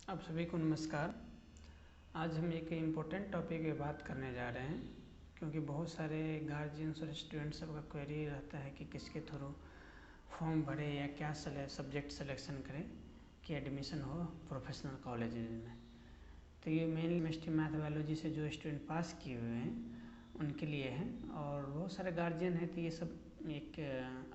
आप सभी को नमस्कार। आज हम एक इम्पोर्टेंट टॉपिक पे बात करने जा रहे हैं, क्योंकि बहुत सारे गार्जियंस और स्टूडेंट्स सबका क्वेरी रहता है कि किसके थ्रू फॉर्म भरे या क्या सब्जेक्ट सिलेक्शन करें कि एडमिशन हो प्रोफेशनल कॉलेज में। तो ये मेनली केमिस्ट्री मैथ बायोलॉजी से जो स्टूडेंट पास किए हुए हैं उनके लिए है, और बहुत सारे गार्जियन हैं। तो ये सब एक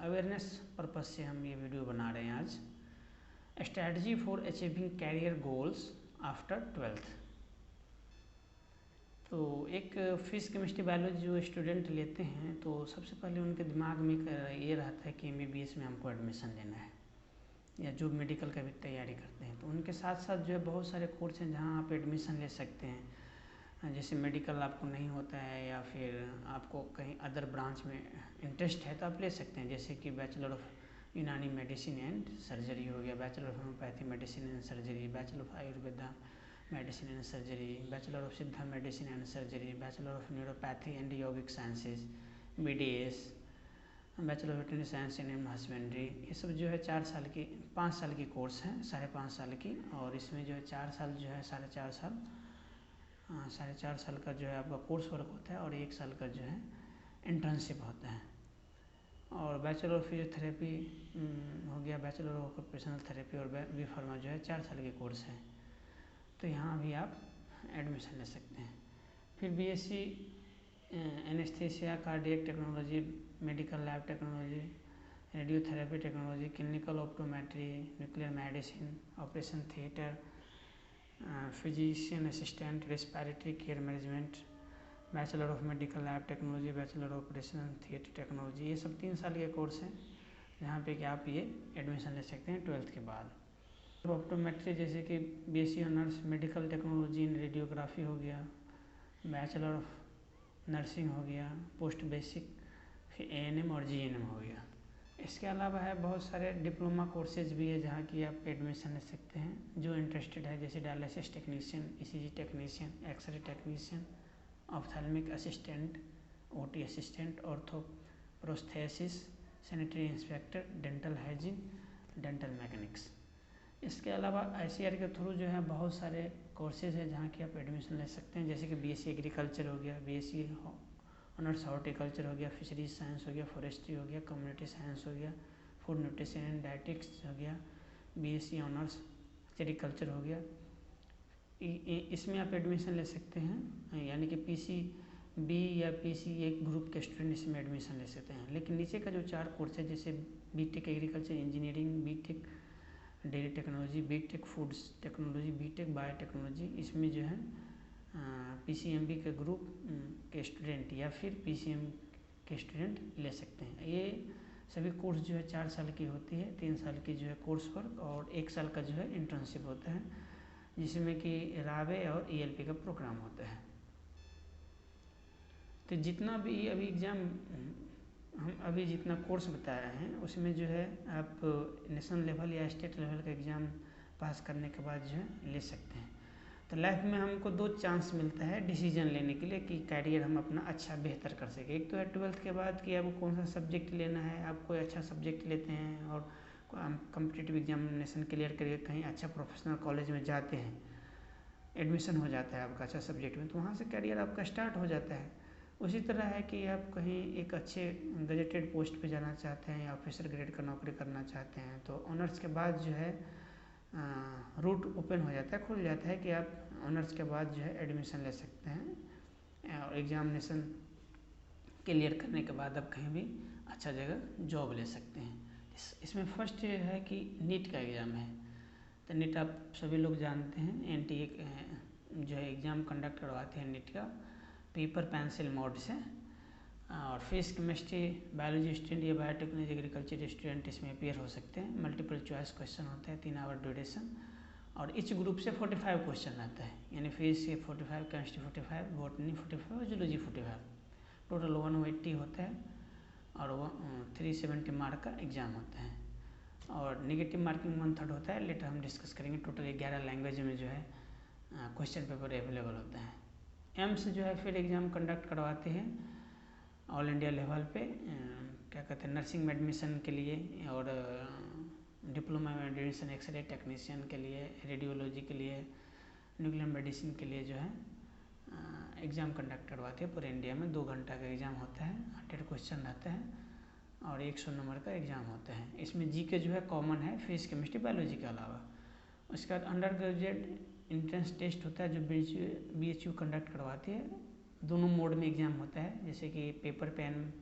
अवेयरनेस पर्पज़ से हम ये वीडियो बना रहे हैं आज। Strategy for achieving career goals after 12th। तो एक फिजिक्स केमिस्ट्री बायोलॉजी जो स्टूडेंट लेते हैं तो सबसे पहले उनके दिमाग में ये रहता है कि MBBS में हमको एडमिशन लेना है, या जो मेडिकल का भी तैयारी करते हैं। तो उनके साथ साथ जो है बहुत सारे कोर्स हैं जहाँ आप एडमिशन ले सकते हैं। जैसे मेडिकल आपको नहीं होता है या फिर आपको कहीं अदर ब्रांच में इंटरेस्ट है तो आप ले सकते हैं, जैसे कि bachelor of Unani medicine and surgery हो गया, bachelor of homeopathy medicine and surgery, bachelor of Ayurveda medicine and surgery, bachelor of Siddha medicine and surgery, bachelor of neuropathy and yogic sciences, BDS, bachelor of veterinary science and husbandry. ये सब जो है 5 साल की course है, 5.5 साल की। और इसमें जो है 4 साल जो है 4.5 साल का जो है आपका कोर्स वर्क होता है, और 1 साल का जो है इंटर्नशिप होता है। और बैचलर ऑफ फिजियोथेरेपी हो गया, बैचलर ऑफ ऑक्यूपेशनल थेरेपी और बी फार्मा जो है 4 साल के कोर्स है। तो यहाँ भी आप एडमिशन ले सकते हैं। फिर BSc anaesthesia, cardiac technology, medical lab technology, radiotherapy technology, clinical optometry, nuclear medicine, operation theatre, physician assistant, respiratory care management, bachelor of medical lab technology, bachelor of operation theatre technology. ये सब 3 साल के course हैं जहाँ पे कि आप ये एडमिशन ले सकते हैं 12th के बाद। ऑप्टोमेट्री जैसे कि BSc honours medical technology in radiography हो गया, बैचलर ऑफ नर्सिंग हो गया, पोस्ट बेसिक, फिर ANM और GNM हो गया। इसके अलावा है बहुत सारे डिप्लोमा कोर्सेज भी है जहाँ की आप एडमिशन ले सकते हैं जो इंटरेस्टेड है, जैसे dialysis technician, ECG technician, x-ray technician, ophthalmic assistant, OT assistant, ortho prosthesis, sanitary inspector, dental hygiene, dental mechanics. इसके अलावा ICAR के थ्रू जो है बहुत सारे कोर्सेज हैं जहाँ की आप एडमिशन ले सकते हैं, जैसे कि BSc एग्रीकल्चर हो गया, BSc ऑनर्स हॉर्टिकल्चर हो गया, फिशरीज साइंस हो गया, फॉरेस्ट्री हो गया, कम्युनिटी साइंस हो गया, फूड न्यूट्रिशन एंड डाइटिक्स हो गया, BSc ऑनर्स सेरिकल्चर हो गया। इसमें आप एडमिशन ले सकते हैं, यानी कि PCB या PC एक ग्रुप के स्टूडेंट इसमें एडमिशन ले सकते हैं। लेकिन नीचे का जो 4 कोर्स है, जैसे BTech agriculture engineering, BTech dairy technology, BTech foods technology, BTech biotechnology, इसमें जो है PCMB के ग्रुप के स्टूडेंट या फिर PCM के स्टूडेंट ले सकते हैं। ये सभी कोर्स जो है 4 साल की होती है, 3 साल की जो है कोर्स वर्क और 1 साल का जो है इंटर्नशिप होता है, जिसमें कि रावे और ELP का प्रोग्राम होता है। तो जितना भी अभी एग्ज़ाम हम अभी जितना कोर्स बताया है उसमें जो है आप नेशनल लेवल या स्टेट लेवल का एग्ज़ाम पास करने के बाद जो है ले सकते हैं। तो लाइफ में हमको 2 चांस मिलता है डिसीजन लेने के लिए कि कैरियर हम अपना अच्छा बेहतर कर सकें। एक तो है 12th के बाद कि आपको कौन सा सब्जेक्ट लेना है, आप कोई अच्छा सब्जेक्ट लेते हैं और कॉम्पिटिटिव एग्जामिनेशन क्लियर करके कहीं अच्छा प्रोफेशनल कॉलेज में जाते हैं, एडमिशन हो जाता है आपका अच्छा सब्जेक्ट में, तो वहाँ से कैरियर आपका स्टार्ट हो जाता है। उसी तरह है कि आप कहीं एक अच्छे गजेटेड पोस्ट पे जाना चाहते हैं या ऑफिसर ग्रेड का नौकरी करना चाहते हैं, तो ऑनर्स के बाद जो है रूट ओपन हो जाता है, खुल जाता है कि आप ऑनर्स के बाद जो है एडमिशन ले सकते हैं और एग्ज़ामिनेशन क्लियर करने के बाद आप कहीं भी अच्छा जगह जॉब ले सकते हैं। इसमें फर्स्ट ये है कि नीट का एग्ज़ाम है। तो नीट आप सभी लोग जानते हैं, NTA जो है एग्ज़ाम कंडक्ट करवाते हैं नीट का पेपर पेंसिल मोड से। और फिजिक्स केमिस्ट्री बायोलॉजी स्टूडेंट या बायोटेक्नोलॉजी एग्रीकल्चर स्टूडेंट इसमें अपियर हो सकते हैं। मल्टीपल चॉइस क्वेश्चन होता है, 3 आवर ड्यूरेशन, और इच ग्रुप से 45 क्वेश्चन आता है, यानी फिजिक्स से 45, केमिस्ट्री 45, बॉटनी 45 और जूलॉजी 45, टोटल 180 होता है और 370 मार्क का एग्ज़ाम होता है। और नेगेटिव मार्किंग 1/3 होता है, लेटर हम डिस्कस करेंगे। टोटल 11 लैंग्वेज में जो है क्वेश्चन पेपर अवेलेबल होता है। एम्स जो है फिर एग्ज़ाम कंडक्ट करवाते हैं ऑल इंडिया लेवल पे, क्या कहते हैं, नर्सिंग में एडमिशन के लिए और डिप्लोमा में एडमिशन एक्सरे टेक्नीशियन के लिए, रेडियोलॉजी के लिए, न्यूक्लियर मेडिसिन के लिए जो है एग्ज़ाम कंडक्ट करवाते हैं। पूरे इंडिया में 2 घंटा का एग्ज़ाम होता है, 100 क्वेश्चन रहते हैं और 100 नंबर का एग्ज़ाम होता है। इसमें जीके जो है कॉमन है फिजिक्स केमिस्ट्री बायोलॉजी के अलावा। उसके बाद अंडर ग्रेजुएट इंट्रेंस टेस्ट होता है जो BHU कंडक्ट करवाती है। दोनों मोड में एग्ज़ाम होता है, जैसे कि पेपर पेन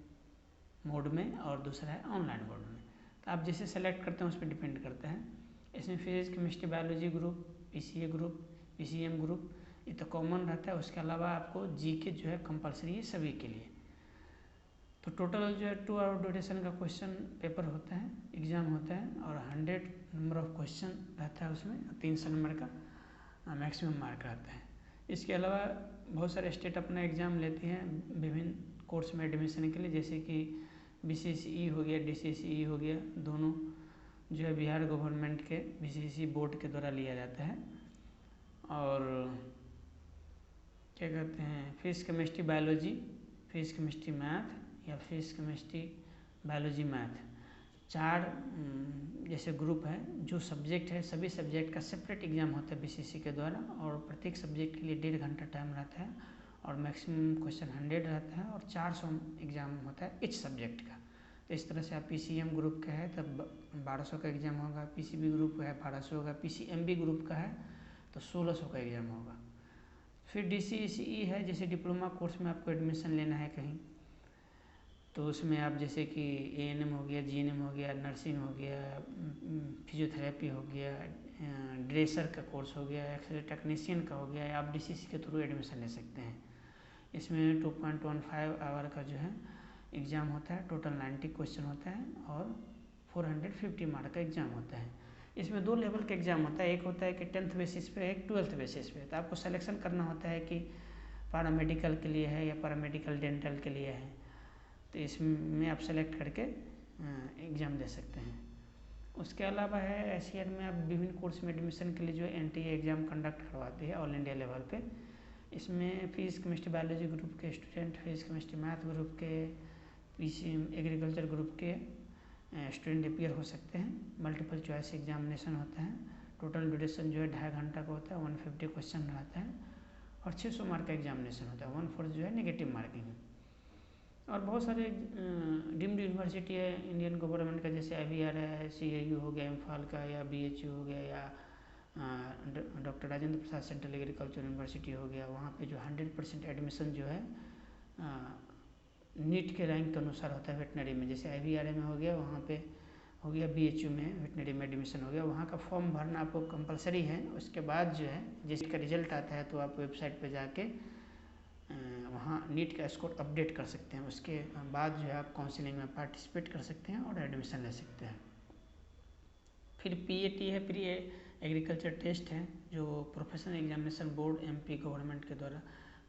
मोड में और दूसरा है ऑनलाइन मोड में। तो आप जैसे सेलेक्ट करते हैं उस पर डिपेंड करता है। इसमें physics chemistry biology group, PCA group, PCM group ये तो कॉमन रहता है। उसके अलावा आपको जीके जो है कंपलसरी है सभी के लिए। तो टोटल जो है 2 आवर ड्यूरेशन का क्वेश्चन पेपर होता है, एग्ज़ाम होता है और 100 नंबर ऑफ क्वेश्चन रहता है उसमें, 300 नंबर का मैक्सिमम मार्क रहता है। इसके अलावा बहुत सारे स्टेट अपना एग्ज़ाम लेते हैं विभिन्न कोर्स में एडमिशन के लिए, जैसे कि BCCE हो गया, DCCE हो गया, दोनों जो है बिहार गवर्नमेंट के BCCE बोर्ड के द्वारा लिया जाता है। और क्या कहते हैं, physics chemistry biology, physics chemistry math या फिजिक्स केमिस्ट्री बायोलॉजी मैथ 4 जैसे ग्रुप है। जो सब्जेक्ट है सभी सब्जेक्ट का सेपरेट एग्ज़ाम होता है BCC के द्वारा और प्रत्येक सब्जेक्ट के लिए 1.5 घंटा टाइम रहता है और मैक्सिमम क्वेश्चन 100 रहता है और 400 एग्ज़ाम होता है इच सब्जेक्ट का। तो इस तरह से आप PCM ग्रुप का है तब 1200 का एग्ज़ाम होगा, PCB ग्रुप का है 1200 होगा, PCMB ग्रुप का है तो 1600 का एग्ज़ाम होगा। फिर DCCE है, जैसे डिप्लोमा कोर्स में आपको एडमिशन लेना है कहीं, तो उसमें आप जैसे कि ANM हो गया, GNM हो गया, नर्सिंग हो गया, फिजियोथेरेपी हो गया, ड्रेसर का कोर्स हो गया, एक्सरे टेक्नीशियन का हो गया, या आप DCC के थ्रू एडमिशन ले सकते हैं। इसमें 2.15 आवर का जो है एग्ज़ाम होता है, टोटल 90 क्वेश्चन होता है और 450 मार्क का एग्ज़ाम होता है। इसमें 2 लेवल का एग्ज़ाम होता है, एक होता है कि 10th बेसिस पे, एक 12th बेसिस पे। तो आपको सिलेक्शन करना होता है कि पैरामेडिकल के लिए है या पैरामेडिकल डेंटल के लिए है, तो इसमें आप सेलेक्ट करके एग्ज़ाम दे सकते हैं। उसके अलावा है SCR में आप विभिन्न कोर्स में एडमिशन के लिए जो NTA एग्ज़ाम कंडक्ट करवाती है ऑल इंडिया लेवल पे। इसमें फिजिक्स केमिस्ट्री बायोलॉजी ग्रुप के student, physics chemistry math group के, PCM एग्रीकल्चर ग्रुप के स्टूडेंट अपीयर हो सकते हैं। मल्टीपल चॉइस एग्जामिनेशन होता है। टोटल ड्यूरेशन जो है 2.5 घंटा का होता है, 150 क्वेश्चन रहता है और 600 मार्क का एग्जामिनेशन होता है। 1/4 जो है नेगेटिव मार्किंग। और बहुत सारे डीम्ड यूनिवर्सिटी है इंडियन गवर्नमेंट का, जैसे IVR है, CAU हो गया इम्फाल का, या BHU हो गया, या doctor Rajendra Prasad central agriculture university हो गया। वहाँ पे जो 100% एडमिशन जो है नीट के रैंक के अनुसार होता है वेटनरी में। जैसे IVR में हो गया, वहाँ पे हो गया, BHU में वेटनरी में एडमिशन हो गया। वहाँ का फॉर्म भरना आपको कंपलसरी है। उसके बाद जो है जिसका रिजल्ट आता है तो आप वेबसाइट पे जाके वहाँ नीट का स्कोर अपडेट कर सकते हैं। उसके बाद जो है आप काउंसलिंग में पार्टिसिपेट कर सकते हैं और एडमिशन ले सकते हैं। फिर PAT है, प्री एग्रीकल्चर टेस्ट है, जो professional examination board MP government के द्वारा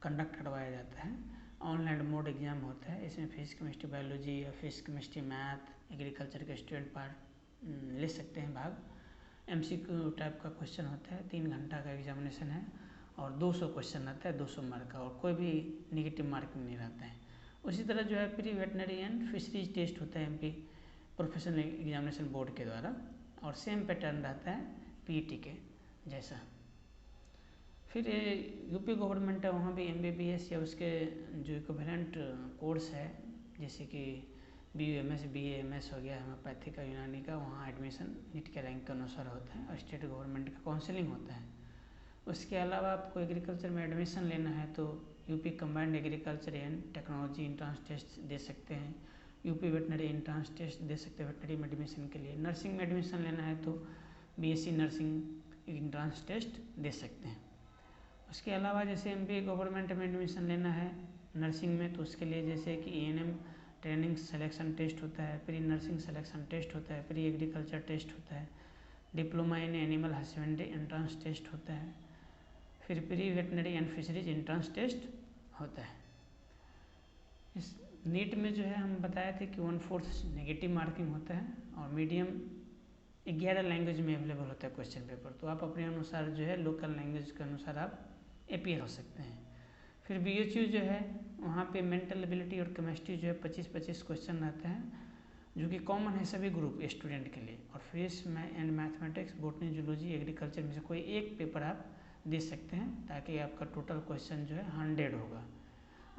कंडक्ट करवाया जाता है। ऑनलाइन मोड एग्ज़ाम होता है। इसमें फिजिक्स केमिस्ट्री बायोलॉजी या फिजिक्स केमिस्ट्री मैथ एग्रीकल्चर के स्टूडेंट पार्ट ले सकते हैं भाग। MCQ टाइप का क्वेश्चन होता है, 3 घंटा का एग्जामिनेशन है और 200 क्वेश्चन रहता है, 200 मार्क का, और कोई भी नेगेटिव मार्किंग नहीं रहता है। उसी तरह जो है pre veterinary and fisheries test होता है MP प्रोफेशनल एग्जामिनेशन बोर्ड के द्वारा, और सेम पैटर्न रहता है PET के जैसा। फिर UP गवर्नमेंट है, वहाँ भी MBBS या उसके जो इक्विवेलेंट कोर्स है, जैसे कि BUMS BAMS हो गया, होम्योपैथी का, यूनानी का, वहाँ एडमिशन नीट के रैंक के अनुसार होता है और स्टेट गवर्नमेंट का काउंसलिंग होता है। उसके अलावा आपको एग्रीकल्चर में एडमिशन लेना है तो UP combined agriculture and technology entrance test दे सकते हैं। UP वेटनरी एंट्रेंस टेस्ट दे सकते हैं वेटनरी में एडमिशन के लिए। नर्सिंग में एडमिशन लेना है तो BSc नर्सिंग एंट्रेंस टेस्ट दे सकते हैं। उसके अलावा जैसे MP गवर्नमेंट में एडमिशन लेना है नर्सिंग में, तो उसके लिए जैसे कि ANM ट्रेनिंग सिलेक्शन टेस्ट होता है, प्री नर्सिंग सिलेक्शन टेस्ट होता है, प्री एग्रीकल्चर टेस्ट होता है, diploma in animal husbandry entrance test होता है, फिर pre veterinary and fisheries entrance test होता है। इस नीट में जो है हम बताए थे कि 1/4 नेगेटिव मार्किंग होता है और मीडियम 11 लैंग्वेज में अवेलेबल होता है क्वेश्चन पेपर, तो आप अपने अनुसार जो है लोकल लैंग्वेज के अनुसार आप अपीयर हो सकते हैं। फिर BHU जो है वहाँ पे मेंटल एबिलिटी और केमिस्ट्री जो है 25-25 क्वेश्चन रहते हैं जो कि कॉमन है सभी ग्रुप स्टूडेंट के लिए। और physics and mathematics, botany, zoology, agriculture में से कोई एक पेपर आप दे सकते हैं, ताकि आपका टोटल क्वेश्चन जो है 100 होगा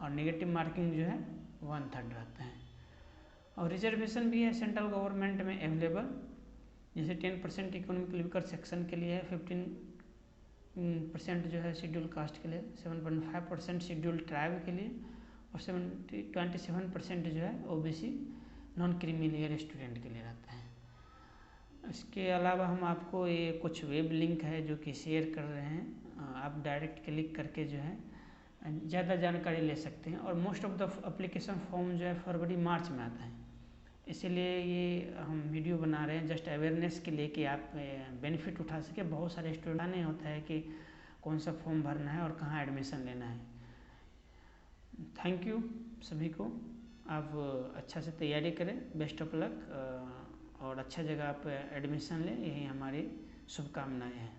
और नेगेटिव मार्किंग जो है 1/3 रहता है। और रिजर्वेशन भी है सेंट्रल गवर्नमेंट में अवेलेबल, जैसे 10% इकोनॉमिकली वीकर सेक्शन के लिए है, 15% जो है शेड्यूल कास्ट के लिए, 7.5% शेड्यूल ट्राइब के लिए और 27% जो है OBC non creamy layer student के लिए रहता है। इसके अलावा हम आपको ये कुछ वेब लिंक है जो कि शेयर कर रहे हैं, आप डायरेक्ट क्लिक करके जो है ज़्यादा जानकारी ले सकते हैं। और most of the application form जो है फरवरी मार्च में आता है, इसीलिए ये हम वीडियो बना रहे हैं जस्ट अवेयरनेस के लिए कि आप बेनिफिट उठा सके। बहुत सारे स्टूडेंट नहीं होता है कि कौन सा फॉर्म भरना है और कहाँ एडमिशन लेना है। थैंक यू सभी को, आप अच्छा से तैयारी करें, बेस्ट ऑफ लक और अच्छा जगह आप एडमिशन लें, यही हमारी शुभकामनाएं हैं।